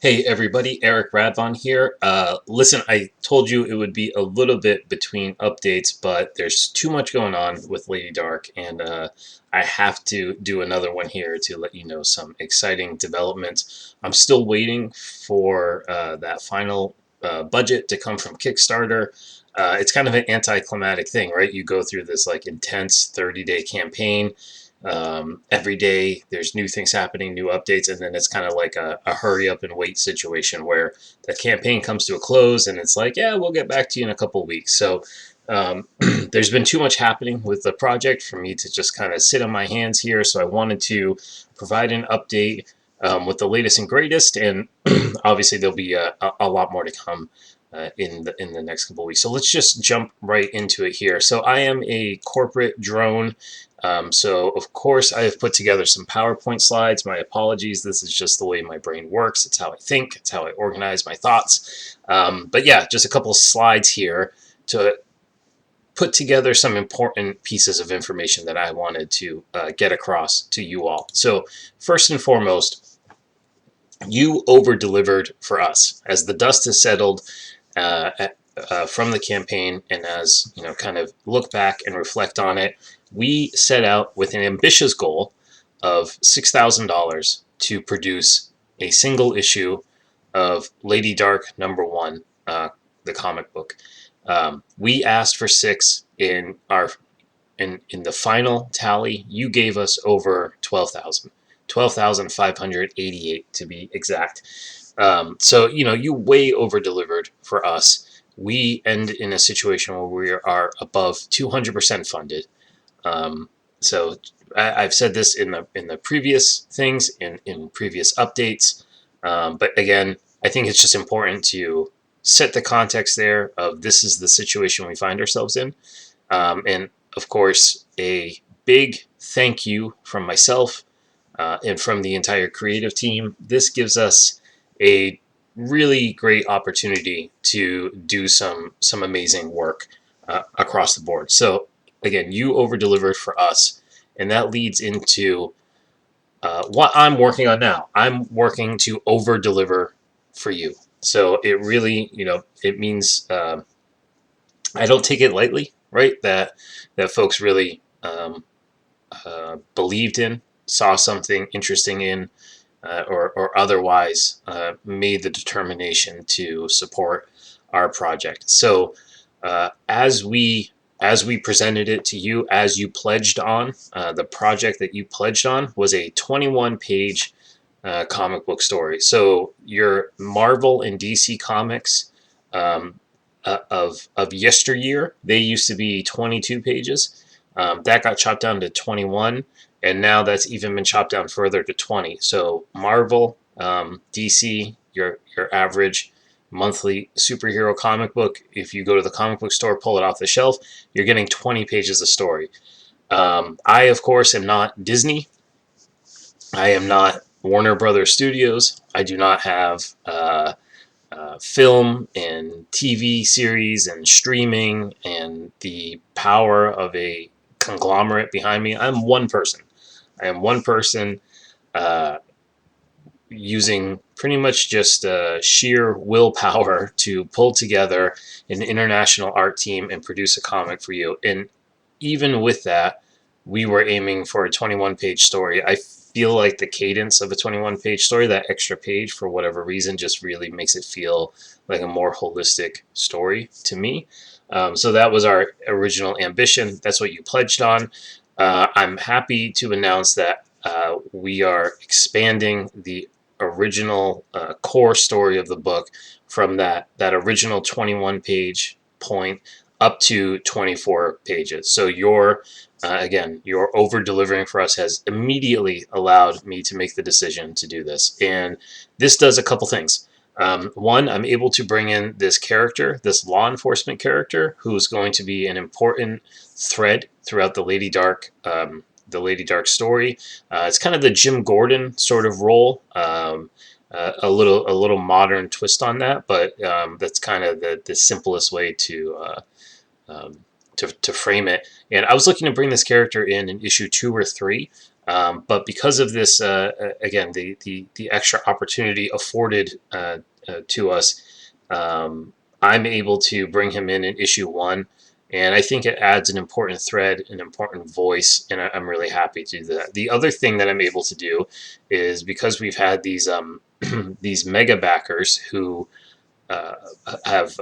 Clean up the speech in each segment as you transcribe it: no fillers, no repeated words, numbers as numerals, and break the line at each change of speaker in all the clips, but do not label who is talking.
Hey everybody, Eric Radvon here. Listen, I told you it would be a little bit between updates, but there's too much going on with LadyDarke, and I have to do another one here to let you know some exciting developments. I'm still waiting for that final budget to come from Kickstarter. It's kind of an anticlimactic thing, right? You go through this like intense 30-day campaign. Every day there's new things happening, new updates, and then it's kind of like a hurry up and wait situation where the campaign comes to a close and it's like, yeah, we'll get back to you in a couple of weeks. So there's been too much happening with the project for me to just kind of sit on my hands here. So I wanted to provide an update with the latest and greatest, and obviously there'll be a lot more to come. In the next couple of weeks. So let's just jump right into it here. So I am a corporate drone. So of course I have put together some PowerPoint slides. My apologies. This is just the way my brain works. It's how I think. It's how I organize my thoughts. But yeah, just a couple of slides here to put together some important pieces of information that I wanted to get across to you all. So first and foremost, you over-delivered for us. As the dust has settled from the campaign, and as you know, kind of look back and reflect on it, we set out with an ambitious goal of $6,000 to produce a single issue of LadyDarke #1, the comic book. We asked for 6 in our in the final tally. You gave us over 12,000. 12,588 to be exact. So, you know, you way over delivered for us. We end in a situation where we are above 200% funded. So I've said this in the previous things, in previous updates. But again, I think it's just important to set the context there of this is the situation we find ourselves in. And of course, a big thank you from myself and from the entire creative team. This gives us a really great opportunity to do some amazing work across the board. So again, you over delivered for us, and that leads into what I'm working on now. I'm working to over deliver for you. So it really, you know, it means I don't take it lightly, right? That folks really believed in, saw something interesting in, or otherwise made the determination to support our project. So as we presented it to you, as you pledged on, the project that you pledged on was a 21-page comic book story. So your Marvel and DC comics of yesteryear, they used to be 22 pages. That got chopped down to 21, and now that's even been chopped down further to 20. So Marvel, DC, your average monthly superhero comic book, if you go to the comic book store, pull it off the shelf, you're getting 20 pages of story. I, of course, am not Disney. I am not Warner Brothers Studios. I do not have film and TV series and streaming and the power of a conglomerate behind me. I'm one person. I am one person using pretty much just sheer willpower to pull together an international art team and produce a comic for you. And even with that, we were aiming for a 21-page story. I feel like the cadence of a 21-page story, that extra page, for whatever reason, just really makes it feel like a more holistic story to me. So that was our original ambition. That's what you pledged on. I'm happy to announce that we are expanding the original core story of the book from that original 21-page point up to 24 pages. So your over delivering for us has immediately allowed me to make the decision to do this. And this does a couple things. One, I'm able to bring in this character, this law enforcement character, who's going to be an important thread throughout the LadyDarke story. It's kind of the Jim Gordon sort of role. A little modern twist on that, but that's kind of the simplest way to frame it. And I was looking to bring this character in issue 2 or 3. But because of this, again, the extra opportunity afforded to us, I'm able to bring him in issue one. And I think it adds an important thread, an important voice, and I'm really happy to do that. The other thing that I'm able to do is because we've had these these mega backers who uh, have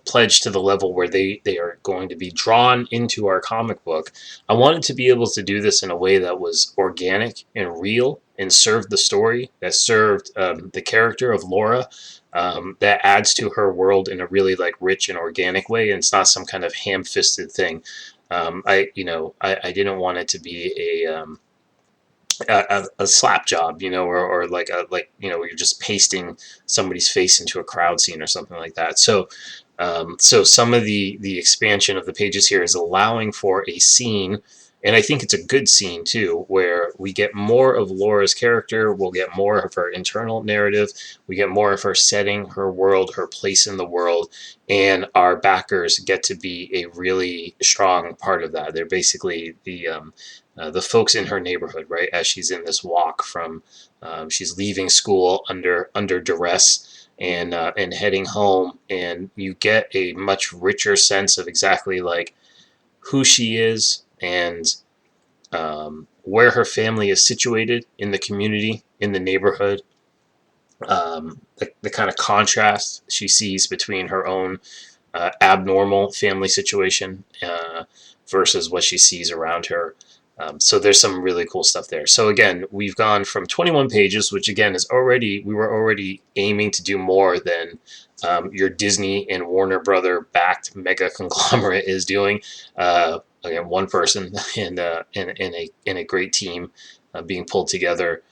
pledged to the level where they are going to be drawn into our comic book. I wanted to be able to do this in a way that was organic and real and served the story, that served the character of Laura, that adds to her world in a really like rich and organic way, and it's not some kind of ham-fisted thing. I didn't want it to be a slap job, or like where you're just pasting somebody's face into a crowd scene or something like that. So some of the expansion of the pages here is allowing for a scene, and I think it's a good scene too, where we get more of Laura's character, we'll get more of her internal narrative, we get more of her setting, her world, her place in the world, and our backers get to be a really strong part of that. They're basically the folks in her neighborhood, right? As she's in this walk from, she's leaving school under duress and heading home, and you get a much richer sense of exactly like who she is and where her family is situated in the community, in the neighborhood. The kind of contrast she sees between her own abnormal family situation versus what she sees around her. So there's some really cool stuff there. So again, we've gone from 21 pages, which again is we were already aiming to do more than your Disney and Warner Brother backed mega conglomerate is doing. Again, one person and a great team being pulled together.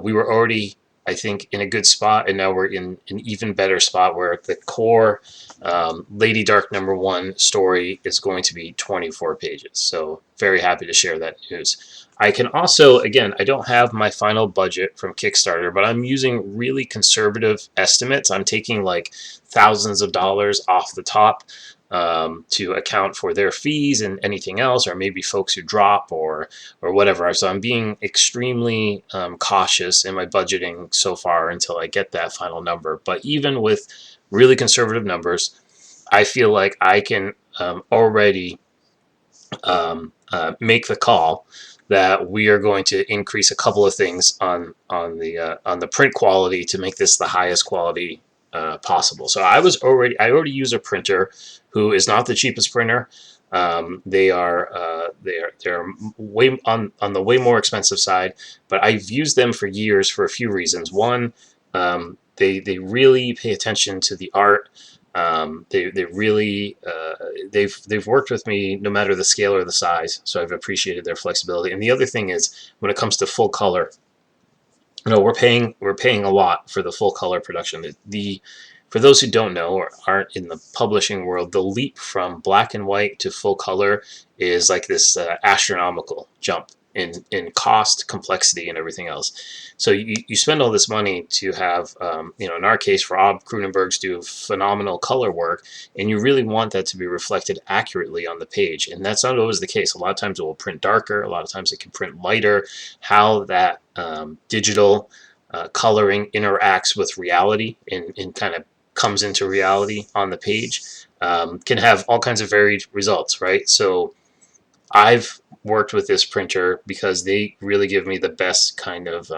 We were already, I think, in a good spot, and now we're in an even better spot where the core LadyDarke #1 story is going to be 24 pages. So very happy to share that news. I can also, again, I don't have my final budget from Kickstarter, but I'm using really conservative estimates. I'm taking like thousands of dollars off the top to account for their fees and anything else, or maybe folks who drop or whatever. So I'm being extremely cautious in my budgeting so far until I get that final number. But even with really conservative numbers, I feel like I can already make the call that we are going to increase a couple of things on the print quality to make this the highest quality possible. So I already use a printer who is not the cheapest printer. They're way on the way more expensive side, but I've used them for years for a few reasons. One, they really pay attention to the art. They really they've worked with me no matter the scale or the size, so I've appreciated their flexibility. And the other thing is when it comes to full color, we're paying a lot for the full color production. For those who don't know or aren't in the publishing world, the leap from black and white to full color is like this astronomical jump in cost, complexity, and everything else. So you spend all this money to have, in our case, Rob Cronenberg's do phenomenal color work, and you really want that to be reflected accurately on the page. And that's not always the case. A lot of times it will print darker. A lot of times it can print lighter. How that digital coloring interacts with reality and kind of comes into reality on the page can have all kinds of varied results, right? So I've worked with this printer because they really give me the best kind of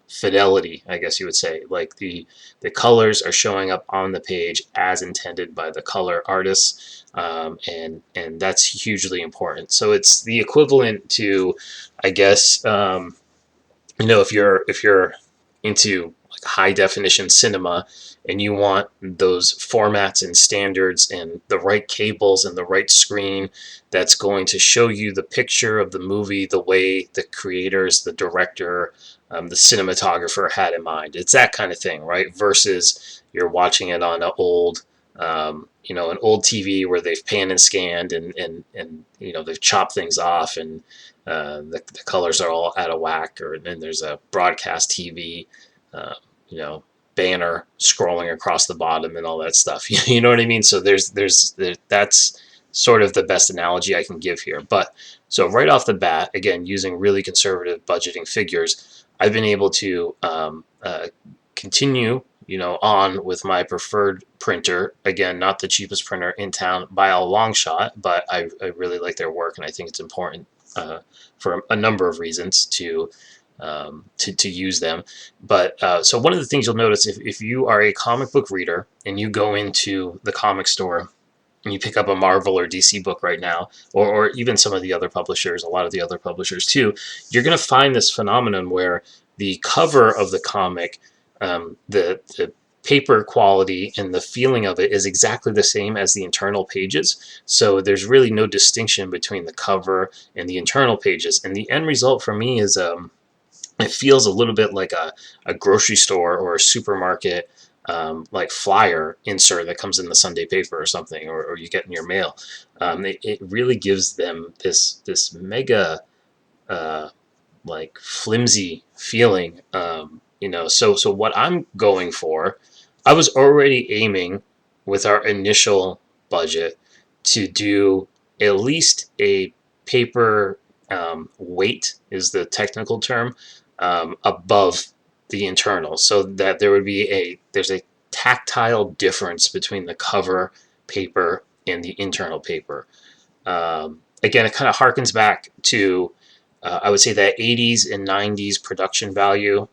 fidelity, I guess you would say. Like the colors are showing up on the page as intended by the color artists, and that's hugely important. So it's the equivalent to, I guess, if you're into like high definition cinema and you want those formats and standards and the right cables and the right screen that's going to show you the picture of the movie the way the creators, the director, the cinematographer had in mind. It's that kind of thing, right? Versus you're watching it on an old TV where they've panned and scanned and they've chopped things off and the colors are all out of whack, or then there's a broadcast TV, uh, you know, banner scrolling across the bottom and all that stuff. You know what I mean? So that's sort of the best analogy I can give here. But so right off the bat, again, using really conservative budgeting figures, I've been able to continue, on with my preferred printer. Again, not the cheapest printer in town by a long shot, but I really like their work, and I think it's important for a number of reasons to use them. But so one of the things you'll notice if you are a comic book reader and you go into the comic store and you pick up a Marvel or DC book right now, or even some of the other publishers, a lot of the other publishers too, you're going to find this phenomenon where the cover of the comic, the paper quality and the feeling of it is exactly the same as the internal pages. So there's really no distinction between the cover and the internal pages. And the end result for me is it feels a little bit like a grocery store or a supermarket like flyer insert that comes in the Sunday paper or something, or you get in your mail. It really gives them this mega like flimsy feeling. So what I'm going for, I was already aiming with our initial budget to do at least a paper weight is the technical term above the internal, so that there's a tactile difference between the cover paper and the internal paper. Again, it kind of harkens back to I would say that 80s and 90s production value,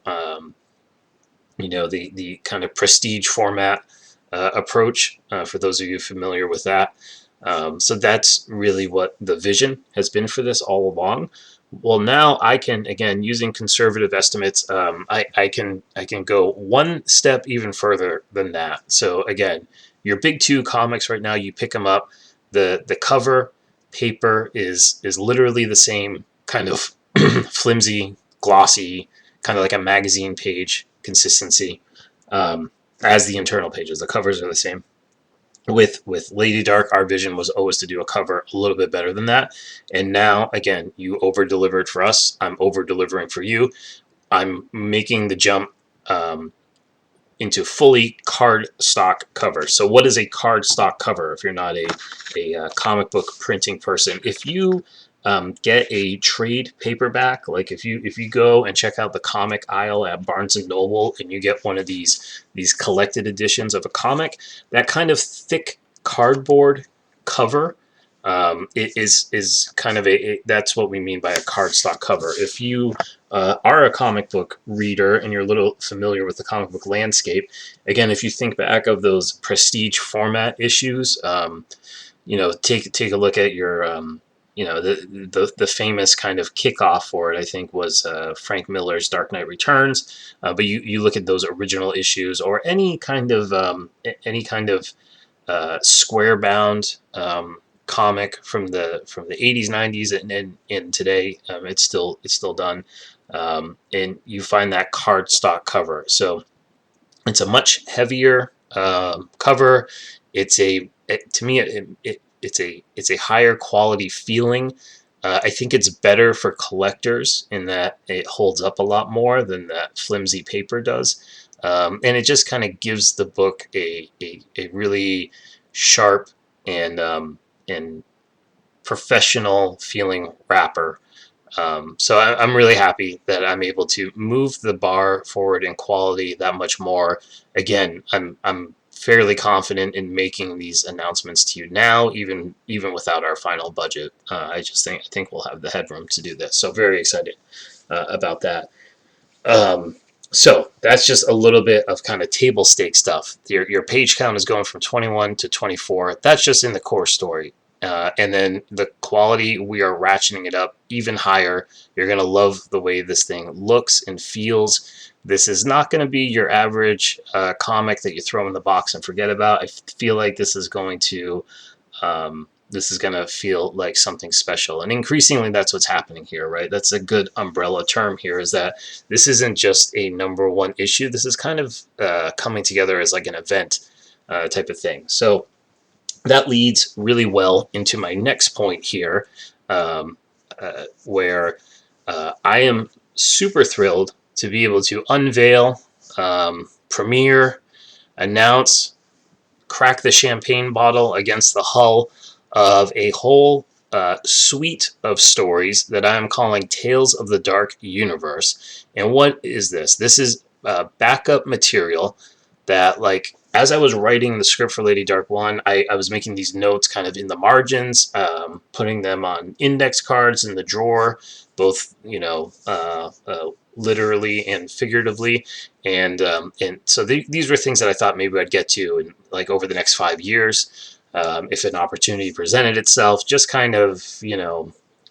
the kind of prestige format approach, for those of you familiar with that. So that's really what the vision has been for this all along. Well, now I can, again, using conservative estimates, I can go one step even further than that. So again, your big two comics right now, you pick them up. The cover paper is literally the same kind of flimsy, glossy, kind of like a magazine page consistency as the internal pages. The covers are the same. With LadyDarke, our vision was always to do a cover a little bit better than that. And now, again, you over-delivered for us. I'm over-delivering for you. I'm making the jump into fully cardstock cover. So what is a cardstock cover if you're not a comic book printing person? If you get a trade paperback, like if you go and check out the comic aisle at Barnes and Noble and you get one of these collected editions of a comic, that kind of thick cardboard cover it is kind of that's what we mean by a cardstock cover. If you are a comic book reader and you're a little familiar with the comic book landscape, again, if you think back of those prestige format issues, take a look at your the famous kind of kickoff for it, I think, was Frank Miller's Dark Knight Returns. But you look at those original issues or any kind of square bound comic from the 80s, 90s, and today, it's still done, and you find that cardstock cover. So it's a much heavier cover. To me, it's a higher quality feeling. I think it's better for collectors in that it holds up a lot more than that flimsy paper does, and it just kind of gives the book a really sharp and professional feeling wrapper. So I'm really happy that I'm able to move the bar forward in quality that much more. Again, I'm fairly confident in making these announcements to you now, even without our final budget. I think we'll have the headroom to do this. So very excited about that. So that's just a little bit of kind of table stake stuff. Your page count is going from 21 to 24. That's just in the core story. And then the quality, we are ratcheting it up even higher. You're going to love the way this thing looks and feels. This is not going to be your average comic that you throw in the box and forget about. I feel like this is going to feel like something special. And increasingly, that's what's happening here, right? That's a good umbrella term here, is that this isn't just a number one issue. This is kind of coming together as like an event type of thing. So that leads really well into my next point here, where I am super thrilled to be able to unveil, premiere, announce, crack the champagne bottle against the hull of a whole suite of stories that I'm calling Tales of the Dark Universe. And what is this? This is backup material that, like, as I was writing the script for Lady Dark 1, I was making these notes kind of in the margins, putting them on index cards in the drawer, both, literally and figuratively. And so these were things that I thought maybe I'd get to in, like, over the next 5 years, if an opportunity presented itself. Just kind of,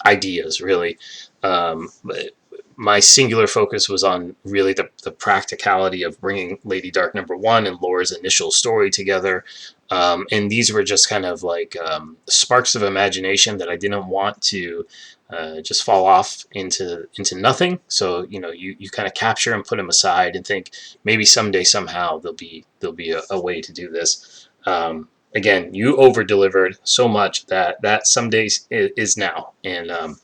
ideas, really. But my singular focus was on really the practicality of bringing Lady Dark #1 and Laura's initial story together. And these were just kind of like sparks of imagination that I didn't want to just fall off into nothing. So, you kind of capture and put them aside and think maybe someday, somehow, there'll be a way to do this. Again, you over delivered so much that some days is now. And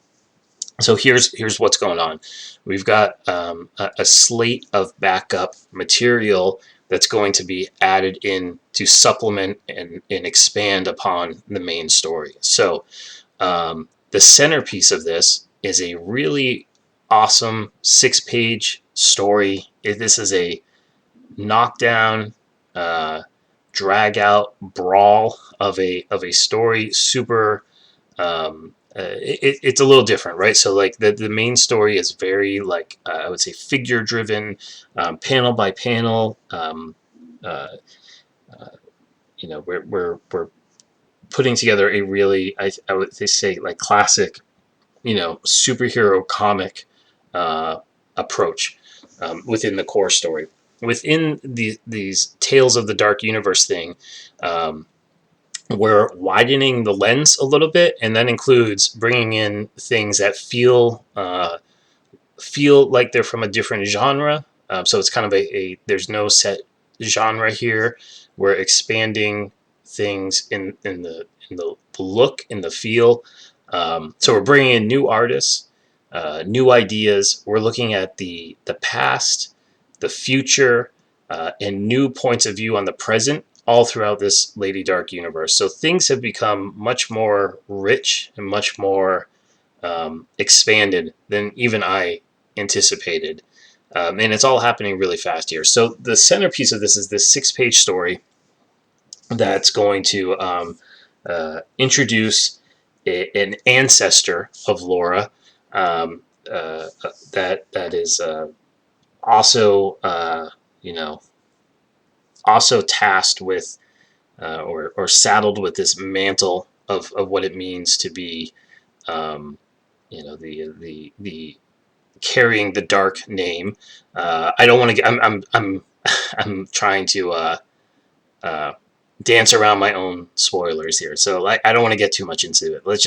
so here's what's going on. We've got a slate of backup material that's going to be added in to supplement and expand upon the main story. So the centerpiece of this is a really awesome 6-page story. This is a knockdown, drag out brawl of a story. Super. It's a little different, right? So, like, the main story is very, like, I would say, figure driven, panel by panel. Uh, uh, we're putting together a really, I would say, like, classic, superhero comic approach within the core story. Within these Tales of the Dark Universe thing, we're widening the lens a little bit, and that includes bringing in things that feel like they're from a different genre. So it's kind of there's no set genre here. We're expanding things in the look, in the feel. So we're bringing in new artists, new ideas. We're looking at the past, the future, and new points of view on the present, all throughout this Lady Dark universe. So things have become much more rich and much more expanded than even I anticipated. And it's all happening really fast here. So the centerpiece of this is this 6-page story that's going to introduce an ancestor of Laura, that is also also tasked with or saddled with this mantle of what it means to be the carrying the dark name. I don't want to get. I'm trying to uh, dance around my own spoilers here, so I don't want to get too much into it. Let's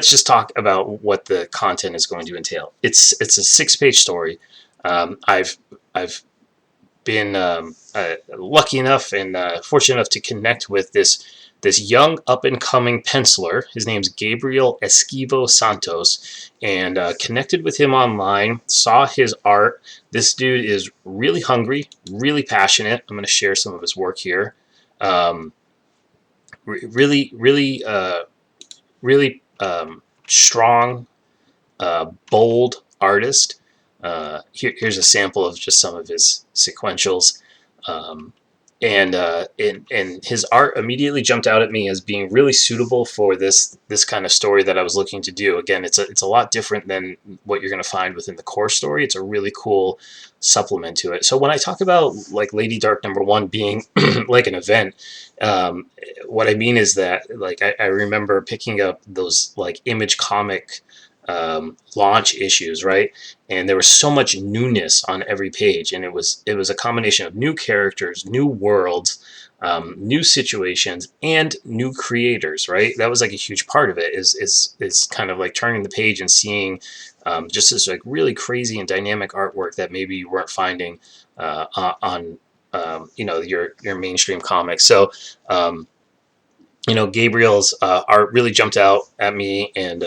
just talk about what the content is going to entail. It's a 6-page story. I've been lucky enough and fortunate enough to connect with this young up and coming penciler. His name's Gabriel Esquivo Santos, and connected with him online. Saw his art. This dude is really hungry, really passionate. I'm going to share some of his work here. Really, really, really strong, bold artist. Here's a sample of just some of his sequentials. And his art immediately jumped out at me as being really suitable for this kind of story that I was looking to do. Again, it's a lot different than what you're going to find within the core story. It's a really cool supplement to it. So when I talk about, like, Lady Dark #1 being like an event, what I mean is that, like, I remember picking up those, like, Image comic launch issues, right? And there was so much newness on every page, and it was a combination of new characters, new worlds, new situations, and new creators, right? That was, like, a huge part of it. Is kind of like turning the page and seeing just this, like, really crazy and dynamic artwork that maybe you weren't finding on your mainstream comics. So Gabriel's art really jumped out at me and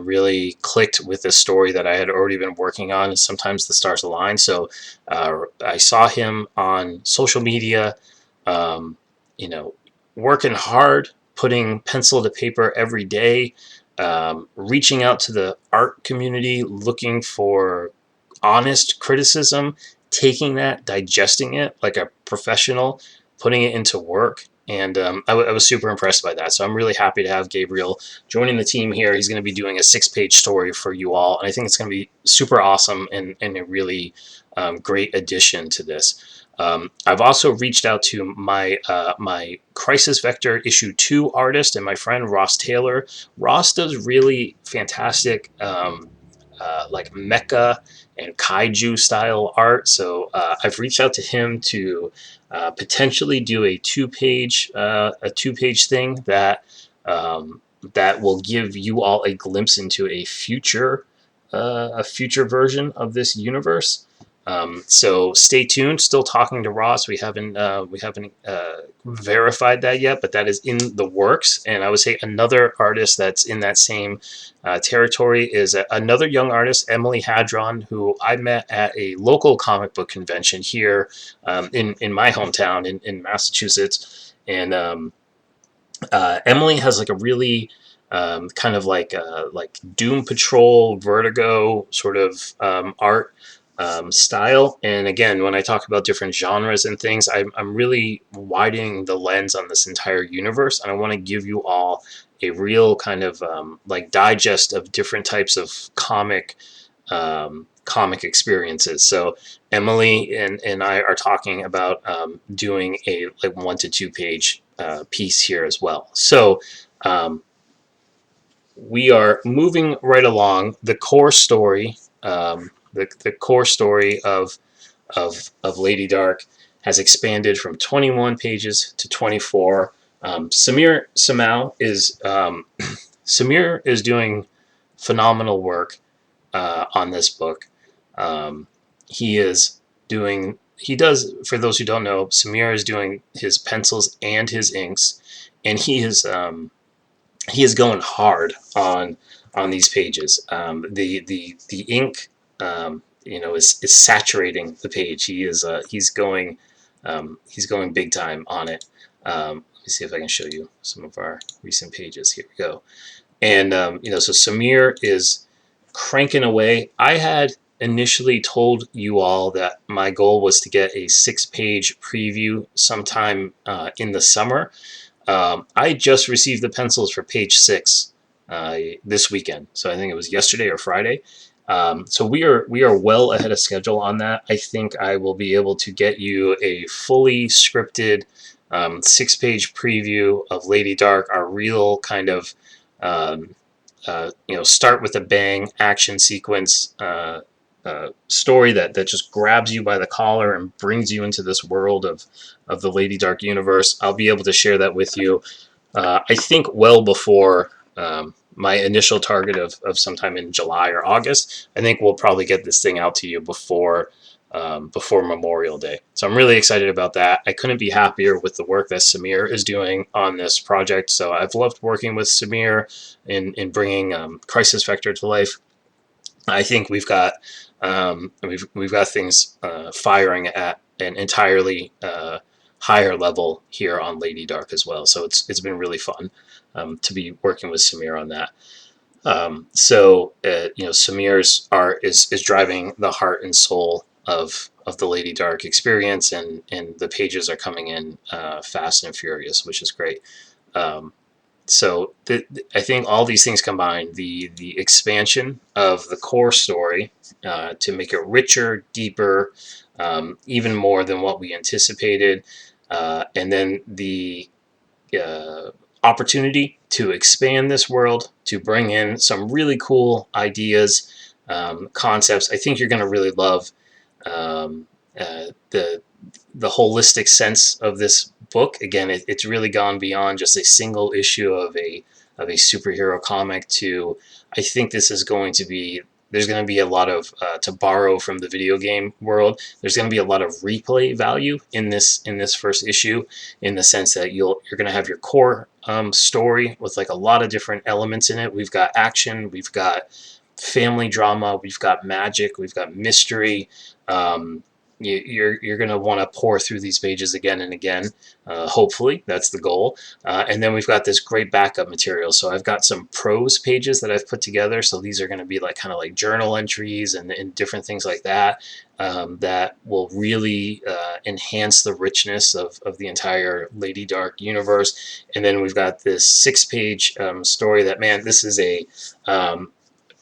really clicked with this story that I had already been working on. Sometimes the stars align. So I saw him on social media, um, working hard, putting pencil to paper every day, reaching out to the art community, looking for honest criticism, taking that, digesting it like a professional, putting it into work. And I was super impressed by that. So I'm really happy to have Gabriel joining the team here. He's going to be doing a 6-page story for you all. And I think it's going to be super awesome and a really great addition to this. I've also reached out to my Crisis Vector issue 2 artist and my friend Ross Taylor. Ross does really fantastic like mecha and kaiju style art. So I've reached out to him to potentially do a 2-page thing that will give you all a glimpse into a future version of this universe. So stay tuned. Still talking to Ross. We haven't verified that yet, but that is in the works. And I would say another artist that's in that same territory is another young artist, Emily Hadron, who I met at a local comic book convention here in my hometown in Massachusetts. And Emily has like a really kind of like Doom Patrol, Vertigo sort of art style. And again, when I talk about different genres and things, I'm really widening the lens on this entire universe, and I want to give you all a real kind of like digest of different types of comic experiences. So Emily and I are talking about doing a like 1 to 2 page piece here as well. So we are moving right along. The core story, the core story of LadyDarke has expanded from 21 pages to 24. Samir is doing phenomenal work on this book. He is doing. He does. For those who don't know, Samir is doing his pencils and his inks, and he is going hard on these pages. The ink, is saturating the page. He's going big time on it. Let me see if I can show you some of our recent pages. Here we go. And so Samir is cranking away. I had initially told you all that my goal was to get a 6-page preview sometime in the summer. I just received the pencils for page 6 this weekend, so I think it was yesterday or Friday. So we are well ahead of schedule on that. I think I will be able to get you a fully scripted 6-page preview of LadyDarke, our real kind of start with a bang action sequence story that just grabs you by the collar and brings you into this world of the LadyDarke universe. I'll be able to share that with you, I think, well before my initial target of sometime in July or August. I think we'll probably get this thing out to you before Memorial Day. So I'm really excited about that. I couldn't be happier with the work that Samir is doing on this project. So I've loved working with Samir in bringing Crisis Vector to life. I think we've got things firing at an entirely higher level here on LadyDarke as well. So it's been really fun to be working with Samir on that. Samir's art is driving the heart and soul of the LadyDarke experience, and the pages are coming in fast and furious, which is great. I think all these things combined, the expansion of the core story to make it richer, deeper, even more than what we anticipated, and then the opportunity to expand this world, to bring in some really cool ideas, concepts. I think you're going to really love the holistic sense of this book. Again, it's really gone beyond just a single issue of a superhero comic to, I think this is going to be, there's going to be a lot of, to borrow from the video game world, there's going to be a lot of replay value in this first issue, in the sense that you're going to have your core story with like a lot of different elements in it. We've got action, we've got family drama, we've got magic, we've got mystery, you're going to want to pour through these pages again and again. Hopefully, that's the goal. And then we've got this great backup material. So I've got some prose pages that I've put together. So these are going to be like kind of like journal entries and different things like that, that will really enhance the richness of the entire LadyDarke universe. And then we've got this 6-page story that, man, this is a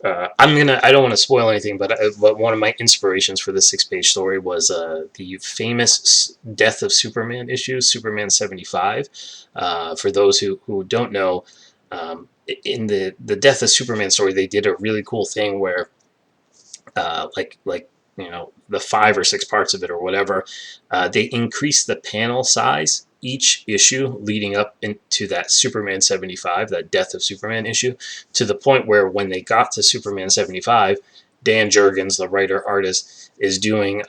I don't want to spoil anything, but one of my inspirations for this 6-page story was the famous Death of Superman issue, Superman 75. For those who don't know, in the Death of Superman story, they did a really cool thing where, like the 5 or 6 parts of it or whatever, they increased the panel size each issue leading up into that Superman 75, that Death of Superman issue, to the point where when they got to Superman 75, Dan Jurgens, the writer artist, is doing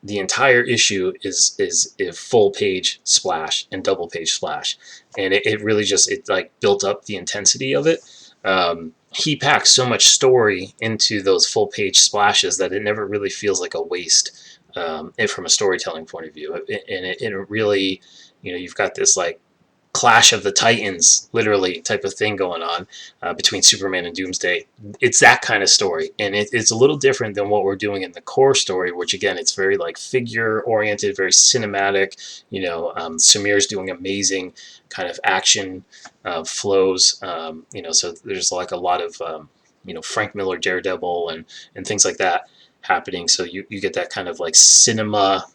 the entire issue is a full page splash and double page splash, and it really just like built up the intensity of it. He packs so much story into those full page splashes that it never really feels like a waste, from a storytelling point of view. And it really, you've got this like Clash of the Titans, literally, type of thing going on between Superman and Doomsday. It's that kind of story, and it's a little different than what we're doing in the core story, which again, it's very like figure oriented, very cinematic. Samir's doing amazing kind of action flows. So there's like a lot of Frank Miller Daredevil and things like that happening. So you get that kind of like cinema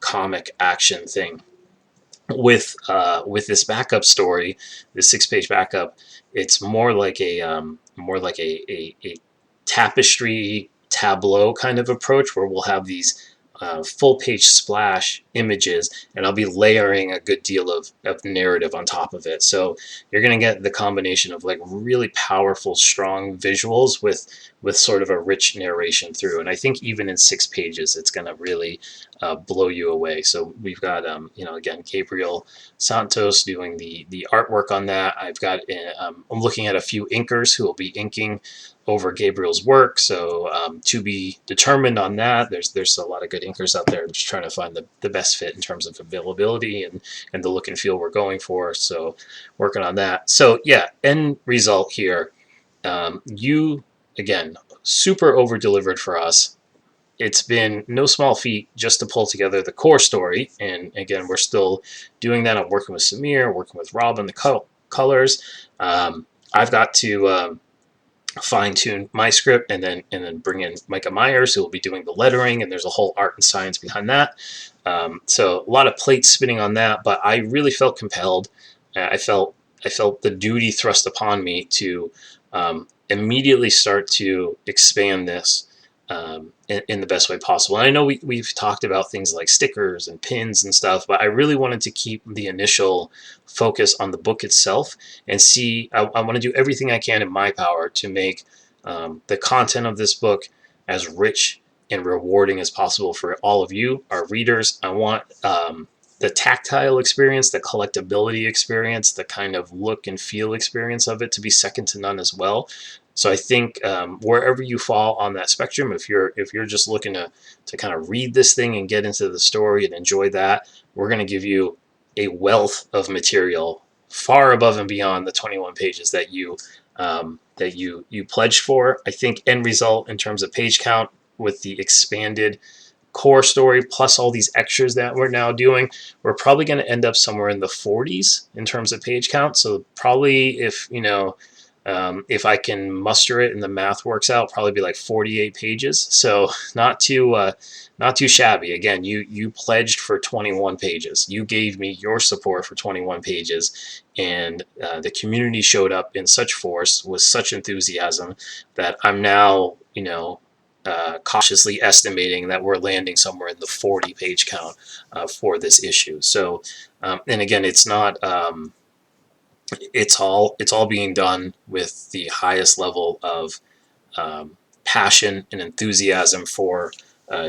comic action thing with this backup story, this 6-page backup. It's more like a tapestry tableau kind of approach, where we'll have these full page splash images, and I'll be layering a good deal of narrative on top of it. So you're going to get the combination of like really powerful, strong visuals with sort of a rich narration through. And I think even in 6 pages, it's going to really blow you away. So we've got, again, Gabriel Santos doing the artwork on that. I'm looking at a few inkers who will be inking over Gabriel's work, so to be determined on that. There's a lot of good inkers out there. I'm just trying to find the best fit in terms of availability and the look and feel we're going for. So working on that. So yeah, end result here. You again, super over delivered for us. It's been no small feat just to pull together the core story, and again, we're still doing that. I'm working with Samir, working with Rob on the colors. I've got to fine tune my script and then bring in Micah Myers, who will be doing the lettering, and there's a whole art and science behind that. So a lot of plates spinning on that, but I really felt compelled. I felt the duty thrust upon me to immediately start to expand this in the best way possible. And I know we've talked about things like stickers and pins and stuff, but I really wanted to keep the initial focus on the book itself and see. I want to do everything I can in my power to make the content of this book as rich and rewarding as possible for all of you, our readers. I want the tactile experience, the collectability experience, the kind of look and feel experience of it to be second to none as well. So I think wherever you fall on that spectrum, if you're just looking to kind of read this thing and get into the story and enjoy that, we're going to give you a wealth of material far above and beyond the 21 pages that you pledged for. I think end result in terms of page count with the expanded core story plus all these extras that we're now doing, we're probably going to end up somewhere in the 40s in terms of page count. So probably if I can muster it and the math works out, probably be like 48 pages. So not too shabby. Again, you pledged for 21 pages. You gave me your support for 21 pages, and the community showed up in such force with such enthusiasm that I'm now cautiously estimating that we're landing somewhere in the 40 page count for this issue. So, and again, it's not. It's all being done with the highest level of passion and enthusiasm for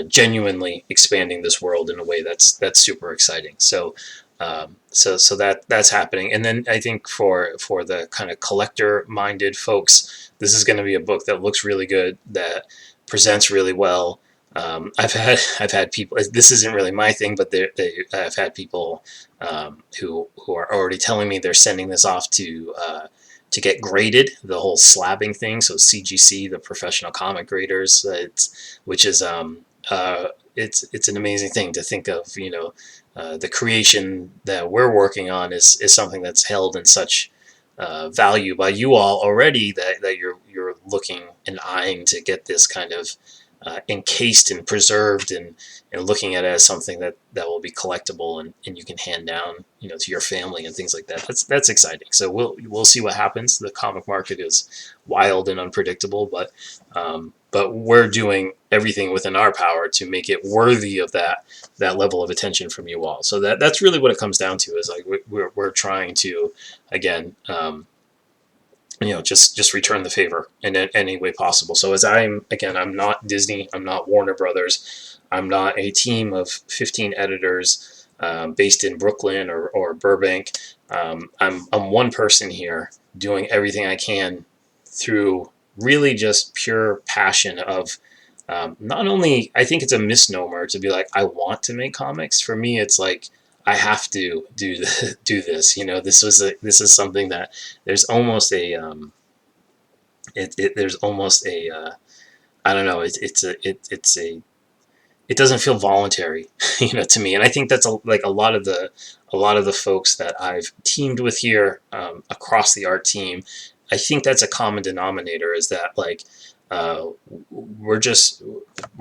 genuinely expanding this world in a way that's super exciting. So that's happening. And then I think for the kind of collector minded folks, this is going to be a book that looks really good, that presents really well, I've had people. This isn't really my thing, but I've had people who are already telling me they're sending this off to get graded. The whole slabbing thing. So CGC, the professional comic graders, which is it's an amazing thing to think of. The creation that we're working on is something that's held in such value by you all already that you're looking and eyeing to get this kind of encased and preserved and looking at it as something that will be collectible and you can hand down to your family and things like that. That's exciting. So we'll see what happens. The comic market is wild and unpredictable, but we're doing everything within our power to make it worthy of that level of attention from you all. So that's really what it comes down to, is like we're trying to, again, just return the favor in any way possible. So I'm not Disney, I'm not Warner Brothers, I'm not a team of 15 editors based in Brooklyn or Burbank. I'm one person here doing everything I can through really just pure passion of not only, I think it's a misnomer to be like, I want to make comics. For me, it's like, I have to do this. This is something that there's almost a there's almost a I don't know. It doesn't feel voluntary, to me. And I think that's like a lot of the folks that I've teamed with here across the art team. I think that's a common denominator, is that like uh, we're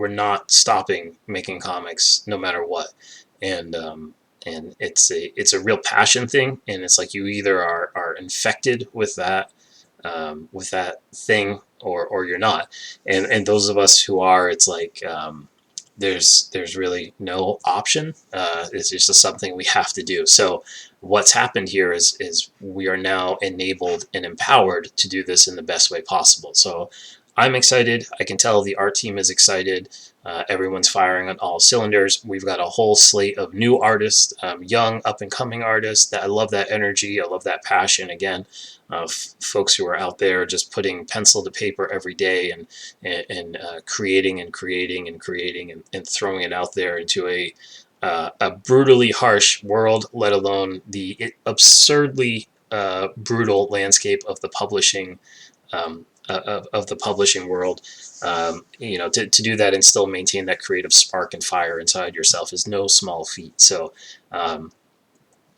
not stopping making comics no matter what, and it's a real passion thing, and it's like you either are infected with that thing, or you're not. And those of us who are, it's like there's really no option. It's just something we have to do. So what's happened here is we are now enabled and empowered to do this in the best way possible. So I'm excited. I can tell the art team is excited. Everyone's firing on all cylinders. We've got a whole slate of new artists, young up and coming artists. That I love that energy. I love that passion. Again, folks who are out there just putting pencil to paper every day and creating and creating and creating and throwing it out there into a brutally harsh world, let alone the absurdly brutal landscape of the publishing of the publishing world. To do that and still maintain that creative spark and fire inside yourself is no small feat. So,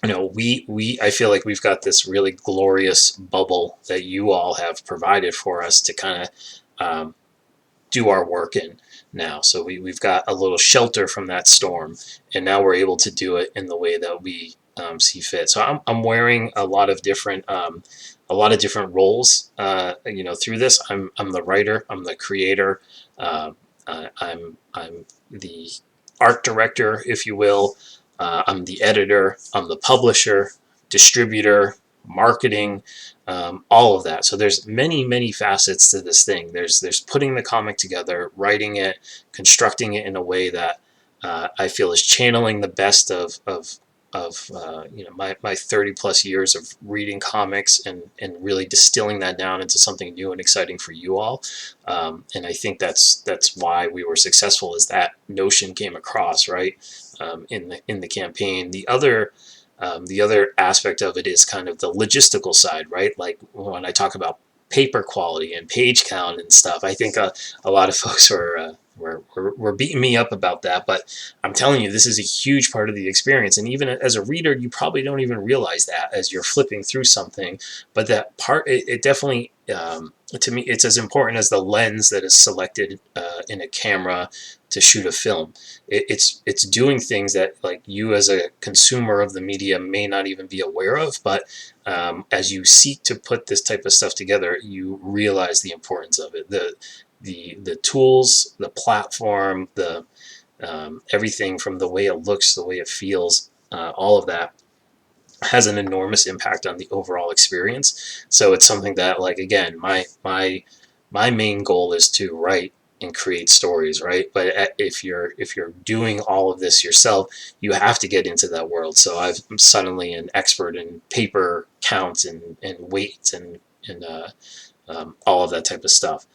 we I feel like we've got this really glorious bubble that you all have provided for us to kind of do our work in now. So we've got a little shelter from that storm, and now we're able to do it in the way that we see fit. So I'm wearing a lot of different roles. Through this, I'm the writer, I'm the creator, I'm the art director, if you will. I'm the editor, I'm the publisher, distributor, marketing, all of that. So there's many facets to this thing. There's putting the comic together, writing it, constructing it in a way that I feel is channeling the best of my 30 plus years of reading comics and really distilling that down into something new and exciting for you all. And I think that's why we were successful, as that notion came across, right, in the campaign. The other aspect of it is kind of the logistical side, right? Like when I talk about paper quality and page count and stuff, I think a lot of folks were beating me up about that, but I'm telling you, this is a huge part of the experience. And even as a reader, you probably don't even realize that as you're flipping through something. But that part, it definitely, to me, it's as important as the lens that is selected in a camera to shoot a film. It's doing things that, like, you as a consumer of the media may not even be aware of, but as you seek to put this type of stuff together, you realize the importance of it. The tools, the platform, the everything from the way it looks, the way it feels, all of that has an enormous impact on the overall experience. So it's something that, like, again, my main goal is to write and create stories, right? But if you're doing all of this yourself, you have to get into that world. So I'm suddenly an expert in paper count and weight and all of that type of stuff.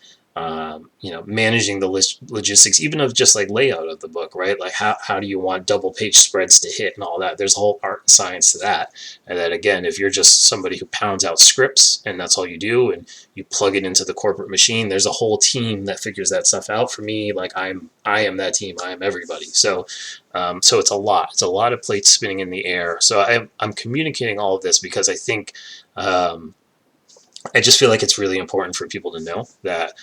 managing the logistics, even of just like layout of the book, right? Like how do you want double page spreads to hit and all that? There's a whole art and science to that. And then again, if you're just somebody who pounds out scripts and that's all you do and you plug it into the corporate machine, there's a whole team that figures that stuff out. For me, like I am that team. I am everybody. So it's a lot. It's a lot of plates spinning in the air. So I'm communicating all of this because I think I just feel like it's really important for people to know that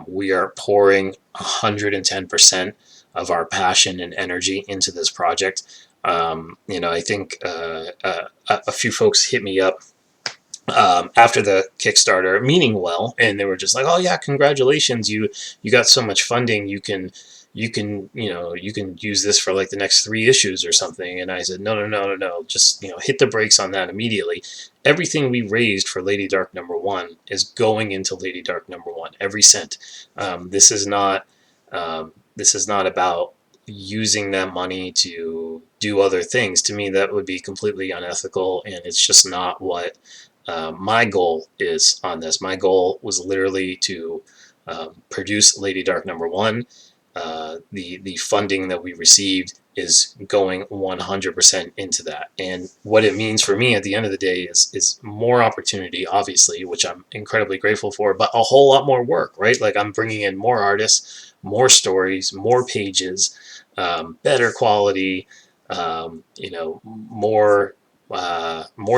we are pouring 110% of our passion and energy into this project. I think a few folks hit me up after the Kickstarter, meaning well, and they were just like, "Oh yeah, congratulations! You got so much funding. You can use this for like the next 3 issues or something." And I said, "No, no, no, no, no. Just hit the brakes on that immediately. Everything we raised for LadyDarke #1 is going into LadyDarke #1. Every cent. This is not. This is not about using that money to do other things. To me, that would be completely unethical, and it's just not what." My goal is on this. My goal was literally to produce LadyDarke #1. The funding that we received is going 100% into that, and what it means for me at the end of the day is more opportunity, obviously, which I'm incredibly grateful for, but a whole lot more work, right? Like I'm bringing in more artists, more stories, more pages, better quality, more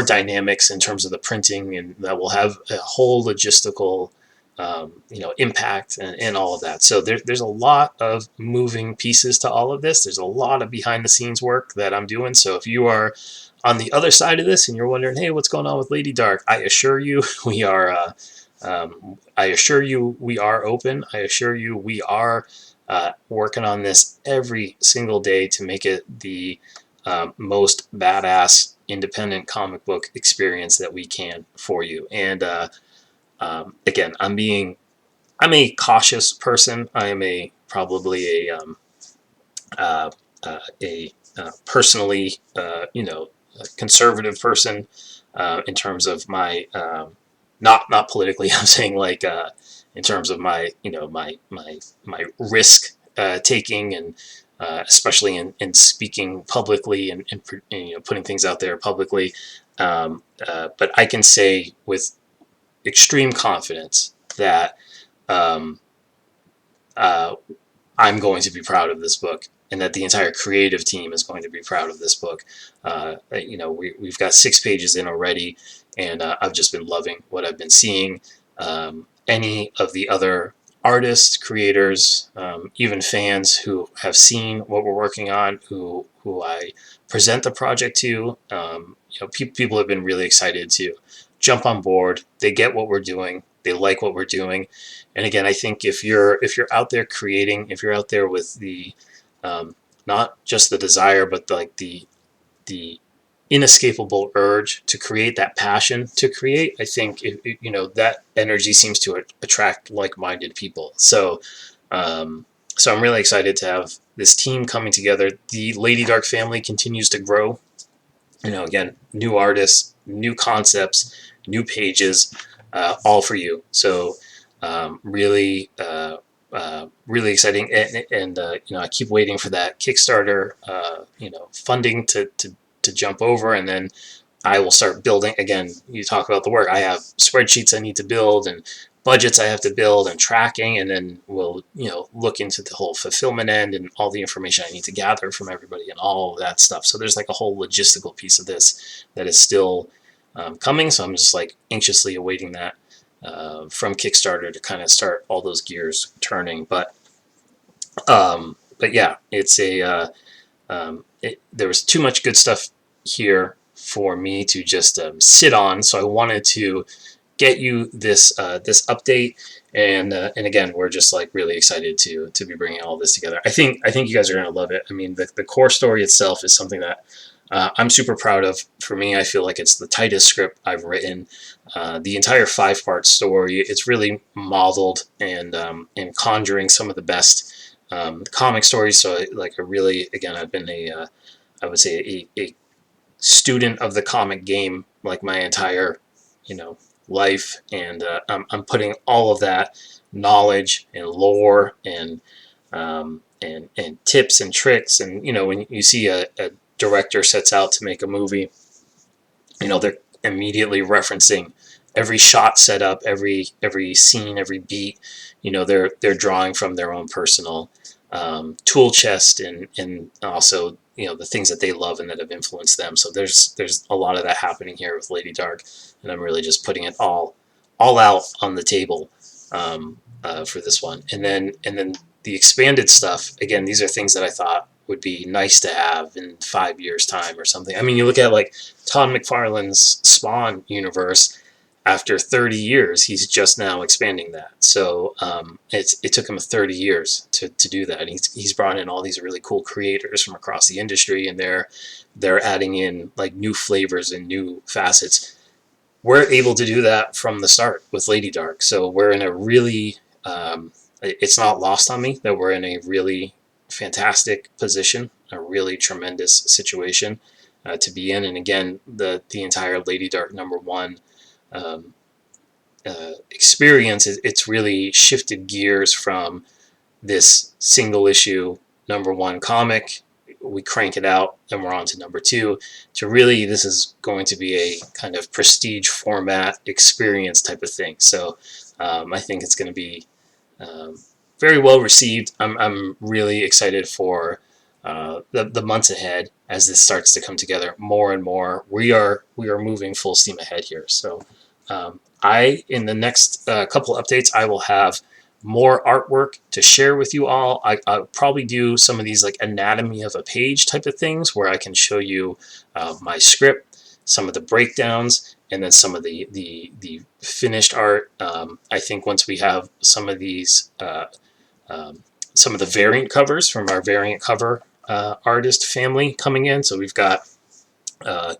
dynamics in terms of the printing, and that will have a whole logistical impact and all of that. So there's a lot of moving pieces to all of this. There's a lot of behind the scenes work that I'm doing. So if you are on the other side of this and you're wondering, hey, what's going on with LadyDarke? I assure you we are. I assure you we are open. I assure you we are working on this every single day to make it the most badass independent comic book experience that we can for you. And again, I'm a cautious person. I am probably uh, a personally conservative person in terms of my not politically. I'm saying like in terms of my my risk taking, and especially in speaking publicly and putting things out there publicly. But I can say with extreme confidence that um, uh, I'm going to be proud of this book, and that the entire creative team is going to be proud of this book. We've got 6 pages in already, and I've just been loving what I've been seeing. Any of the other artists, creators, even fans who have seen what we're working on, who I present the project to, people have been really excited to jump on board. They get what we're doing. They like what we're doing. And again, I think if you're out there creating, if you're out there with the not just the desire, but the inescapable urge to create, that passion to create, I think that energy seems to attract like-minded people. So I'm really excited to have this team coming together. The LadyDarke family continues to grow. Again, new artists, new concepts, new pages, all for you. So really exciting, and I keep waiting for that Kickstarter, funding to jump over, and then I will start building. Again, you talk about the work. I have spreadsheets I need to build and budgets I have to build and tracking, and then we'll look into the whole fulfillment end and all the information I need to gather from everybody and all of that stuff. So there's like a whole logistical piece of this that is still coming. So I'm just like anxiously awaiting that from Kickstarter to kind of start all those gears turning. But yeah, there was too much good stuff here for me to just sit on. So I wanted to get you this update, and again, we're just like really excited to be bringing all this together. I think you guys are gonna love it. I mean, the core story itself is something that I'm super proud of. For me, I feel like it's the tightest script I've written. The entire 5-part story, it's really modeled and conjuring some of the best comic stories. So like I really, again, I've been I would say a student of the comic game like my entire, you know, life, and I'm putting all of that knowledge and lore and tips and tricks. And when you see a director sets out to make a movie, they're immediately referencing every shot setup, every scene, every beat. They're drawing from their own personal tool chest, and also the things that they love and that have influenced them. So there's a lot of that happening here with LadyDarke, and I'm really just putting it all out on the table for this one. And then the expanded stuff. Again, these are things that I thought would be nice to have in 5 years' time or something. I mean, you look at like Todd McFarlane's Spawn universe. After 30 years, he's just now expanding that. So it took him 30 years to do that. And he's brought in all these really cool creators from across the industry, and they're adding in like new flavors and new facets. We're able to do that from the start with LadyDarke. So we're in a really it's not lost on me that we're in a really fantastic position, a really tremendous situation to be in. And again, the entire LadyDarke #1 um, experience, it's really shifted gears from this single issue #1 comic. We crank it out and we're on to #2, to really, this is going to be a kind of prestige format experience type of thing. So I think it's going to be um, very well received. I'm really excited for the months ahead as this starts to come together more and more. We are moving full steam ahead here. So in the next couple updates, I will have more artwork to share with you all. I'll probably do some of these like anatomy of a page type of things where I can show you my script, some of the breakdowns, and then some of the finished art. I think once we have some of these, some of the variant covers from our variant cover artist family coming in. So we've got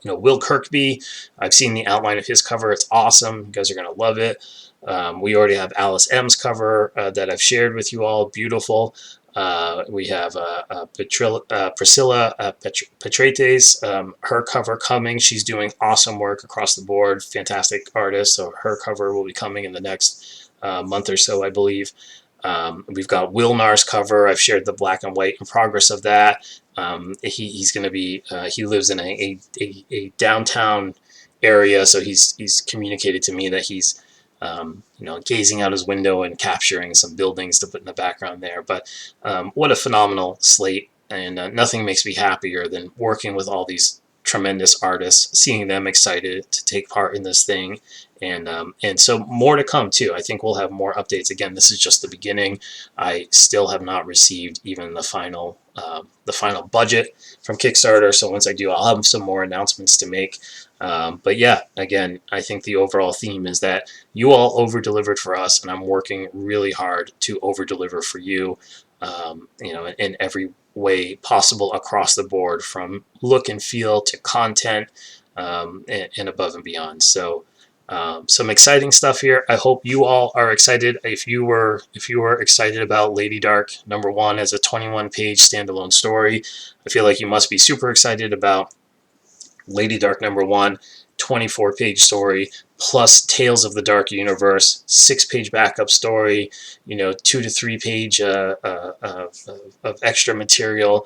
Will Kirkby. I've seen the outline of his cover. It's awesome. You guys are going to love it. We already have Alice M's cover that I've shared with you all. Beautiful. We have Priscilla Petrates, her cover coming. She's doing awesome work across the board. Fantastic artist. So her cover will be coming in the next month or so, I believe. We've got Will Nar's cover. I've shared the black and white in progress of that. He's going to be, he lives in a downtown area, so he's communicated to me that he's gazing out his window and capturing some buildings to put in the background there. But what a phenomenal slate, and nothing makes me happier than working with all these tremendous artists, seeing them excited to take part in this thing. And so more to come too. I think we'll have more updates. Again, this is just the beginning. I still have not received even the final budget from Kickstarter. So once I do, I'll have some more announcements to make. But yeah, again, I think the overall theme is that you all over-delivered for us, and I'm working really hard to over-deliver for you, in every way possible across the board, from look and feel to content, and above and beyond. So some exciting stuff here. I hope you all are excited. If you were excited about LadyDarke #1 as a 21-page standalone story, I feel like you must be super excited about LadyDarke #1 24-page story plus Tales of the Dark Universe 6-page backup story, 2 to 3 page of extra material,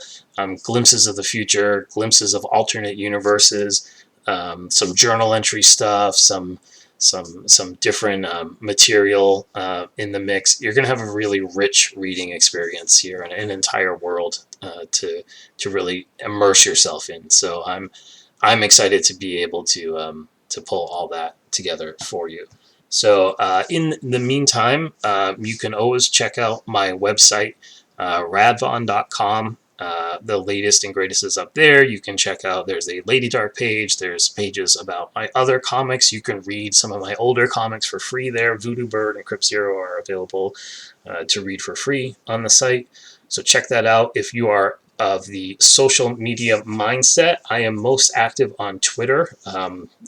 glimpses of the future, glimpses of alternate universes, some journal entry stuff, some different material in the mix. You're going to have a really rich reading experience here, and an entire world to really immerse yourself in. So I'm excited to be able to pull all that together for you. So in the meantime, you can always check out my website, radvon.com. The latest and greatest is up there. You can check out, there's a LadyDarke page. There's pages about my other comics. You can read some of my older comics for free there. Voodoo Bird and Crypt Zero are available to read for free on the site. So check that out. If you are of the social media mindset, I am most active on Twitter.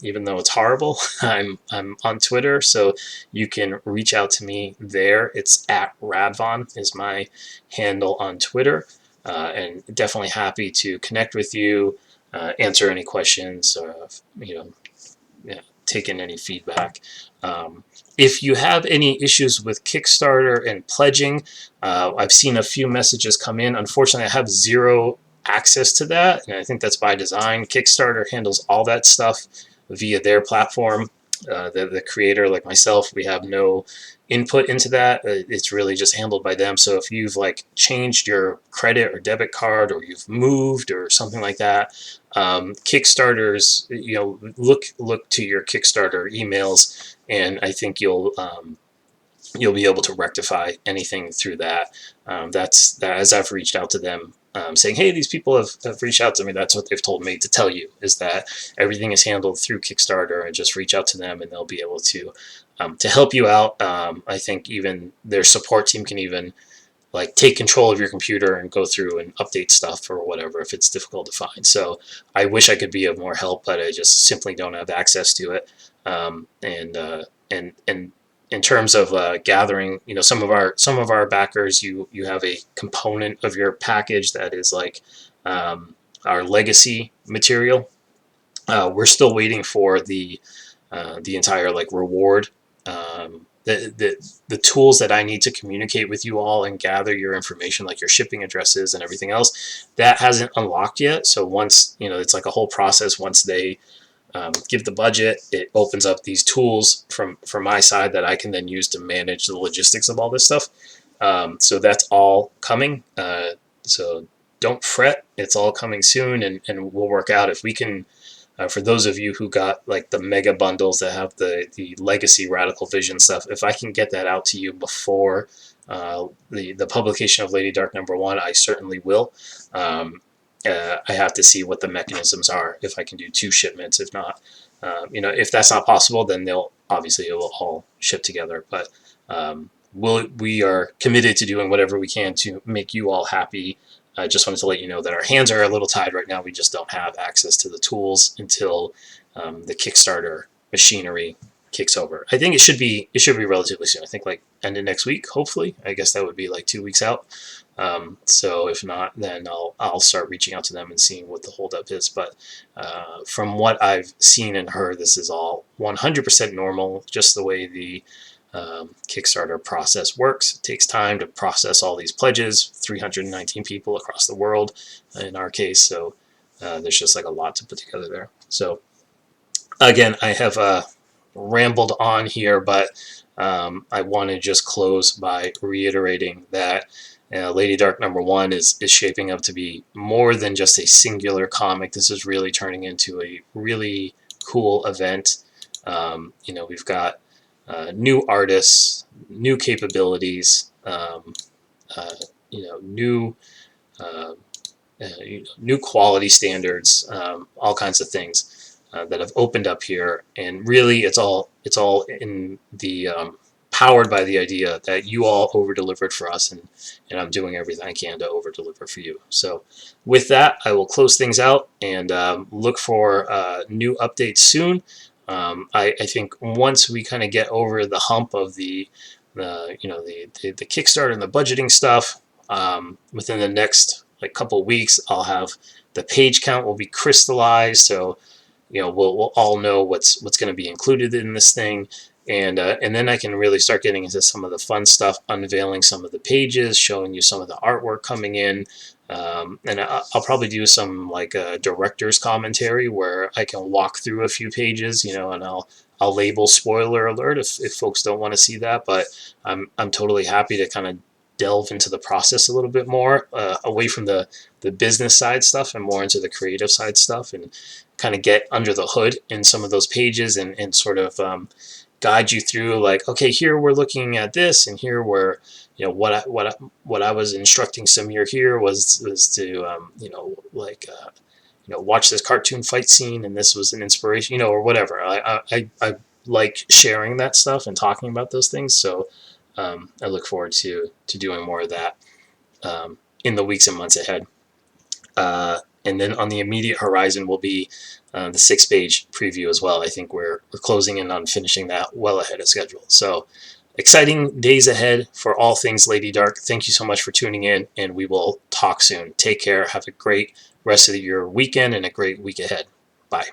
Even though it's horrible, I'm on Twitter, so you can reach out to me there. It's @Radvon is my handle on Twitter, and definitely happy to connect with you, answer any questions, yeah, taken any feedback. If you have any issues with Kickstarter and pledging, I've seen a few messages come in. Unfortunately, I have zero access to that, and I think that's by design. Kickstarter handles all that stuff via their platform. The creator, like myself, we have no input into that. It's really just handled by them. So if you've like changed your credit or debit card, or you've moved or something like that, Kickstarters, look to your Kickstarter emails, and I think you'll be able to rectify anything through that. That's that. As I've reached out to them, saying, hey, these people have reached out to me. That's what they've told me to tell you, is that everything is handled through Kickstarter, and just reach out to them and they'll be able to help you out. I think even their support team can even like take control of your computer and go through and update stuff or whatever if it's difficult to find. So I wish I could be of more help, but I just simply don't have access to it. And in terms of gathering, some of our backers, you have a component of your package that is like our legacy material. We're still waiting for the entire like reward. The tools that I need to communicate with you all and gather your information, like your shipping addresses and everything else, that hasn't unlocked yet. So once, it's like a whole process. Once they give the budget, it opens up these tools from my side that I can then use to manage the logistics of all this stuff. So that's all coming. So don't fret. It's all coming soon, and we'll work out if we can. For those of you who got like the mega bundles that have the legacy Radical Vision stuff, if I can get that out to you before the publication of LadyDarke #1, I certainly will. I have to see what the mechanisms are, if I can do 2 shipments. If not, if that's not possible, then it will all ship together. But we are committed to doing whatever we can to make you all happy. I just wanted to let you know that our hands are a little tied right now. We just don't have access to the tools until the Kickstarter machinery kicks over. I think it should be relatively soon. I think like end of next week, hopefully. I guess that would be like 2 weeks out. So if not, then I'll start reaching out to them and seeing what the holdup is. But from what I've seen and heard, this is all 100% normal, just the way the Kickstarter process works. It takes time to process all these pledges, 319 people across the world in our case. So there's just like a lot to put together there. So again, I have rambled on here, but I want to just close by reiterating that LadyDarke #1 is shaping up to be more than just a singular comic. This is really turning into a really cool event. We've got new artists, new capabilities, new quality standards, all kinds of things that have opened up here, and really it's all in the powered by the idea that you all over-delivered for us, and I'm doing everything I can to over-deliver for you. So with that, I will close things out and look for new updates soon. I think once we kind of get over the hump of the Kickstarter and the budgeting stuff, within the next like couple weeks, I'll have the page count will be crystallized. So we'll all know what's going to be included in this thing, and then I can really start getting into some of the fun stuff, unveiling some of the pages, showing you some of the artwork coming in. And I'll probably do some like a director's commentary where I can walk through a few pages, and I'll label spoiler alert if folks don't want to see that. But I'm totally happy to kind of delve into the process a little bit more, away from the business side stuff and more into the creative side stuff, and kind of get under the hood in some of those pages and sort of guide you through, like, okay, here we're looking at this, and here we're what I was instructing Samir here was to watch this cartoon fight scene, and this was an inspiration, or whatever. I like sharing that stuff and talking about those things, so I look forward to doing more of that in the weeks and months ahead. And then on the immediate horizon will be the 6-page preview as well. I think we're closing in on finishing that well ahead of schedule. So exciting days ahead for all things LadyDarke. Thank you so much for tuning in, and we will talk soon. Take care. Have a great rest of your weekend and a great week ahead. Bye.